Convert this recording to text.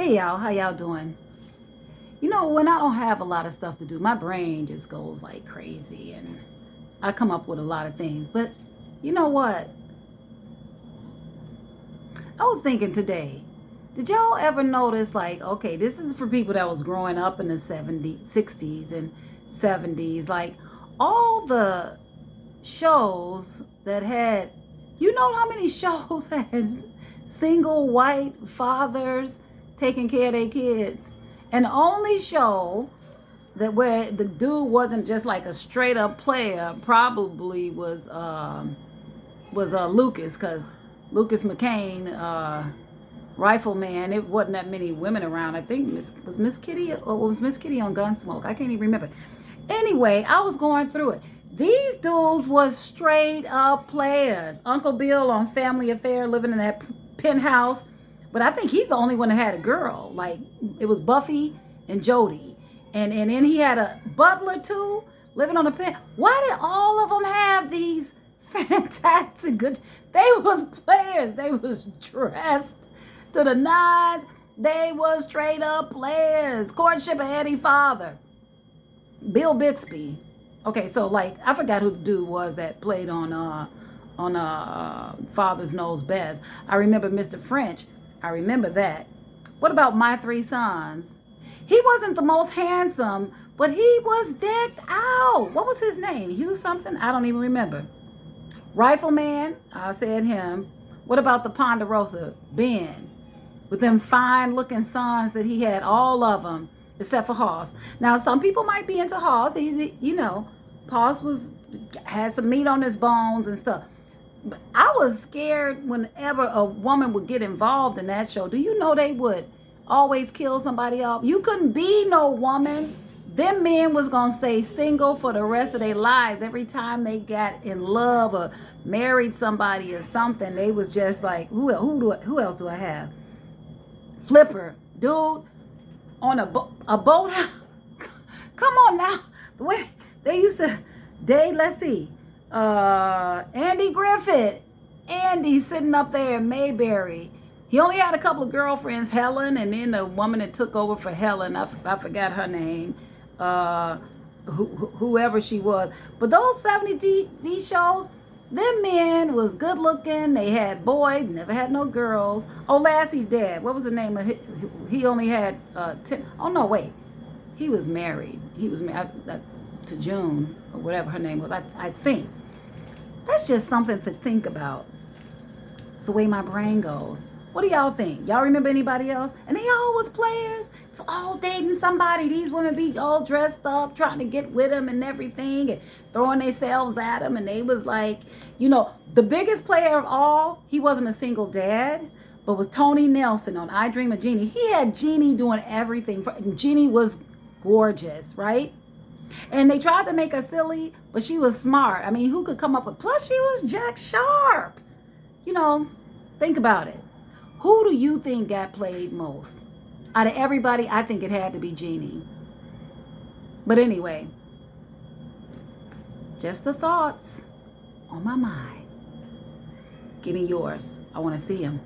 Hey y'all, how y'all doing? You know, when I don't have a lot of stuff to do, my brain just goes like crazy and I come up with a lot of things. But you know what? I was thinking today, did y'all ever notice like, okay, this is for people that was growing up in the 70s, 60s and 70s, like all the shows that had, you know how many shows had single white fathers taking care of their kids? And the only show that where the dude wasn't just like a straight up player probably was Lucas, because Lucas McCain, Rifleman. It wasn't that many women around. I think Miss Kitty, or was Miss Kitty on Gunsmoke? I can't even remember. Anyway, I was going through it. These dudes was straight up players. Uncle Bill on Family Affair, living in that penthouse. But I think he's the only one that had a girl. Like, it was Buffy and Jody. And then he had a butler too, living on the pen. Why did all of them have these fantastic good? They was players. They was dressed to the nines. They was straight up players. Courtship of Eddie Father. Bill Bixby. Okay, so like I forgot who the dude was that played on Father's Knows Best. I remember Mr. French. I remember that. What about My Three Sons? He wasn't the most handsome, but he was decked out. What was his name? Hugh something? I don't even remember. Rifleman, I said him. What about the Ponderosa? Ben. With them fine looking sons that he had, all of them, except for Hoss. Now, some people might be into Hoss. Hoss had some meat on his bones and stuff. But I was scared whenever a woman would get involved in that show. Do you know they would always kill somebody off? You couldn't be no woman. Them men was going to stay single for the rest of their lives. Every time they got in love or married somebody or something, they was just like, who else do I have? Flipper, dude, on a boat. Come on now. The way they used to date, let's see. Andy Griffith. Andy sitting up there in Mayberry. He only had a couple of girlfriends, Helen, and then the woman that took over for Helen, I forgot her name, whoever she was. But those 70 TV shows, them men was good looking. They had boys, never had no girls. Oh, Lassie's dad, what was the name of he only had 10. Oh, no, wait. He was married. He was married to June, or whatever her name was, I think. That's just something to think about. It's the way my brain goes. What do y'all think? Y'all remember anybody else? And they all was players. It's all dating somebody. These women be all dressed up, trying to get with them and everything, and throwing themselves at them. And they was like, the biggest player of all, he wasn't a single dad, but was Tony Nelson on I Dream of Jeannie. He had Jeannie doing everything. Jeannie was gorgeous, right? And they tried to make her silly, but she was smart. I mean, who could come up with, plus she was Jack Sharp. Think about it. Who do you think got played most? Out of everybody, I think it had to be Jeannie. But anyway, just the thoughts on my mind. Give me yours. I want to see them.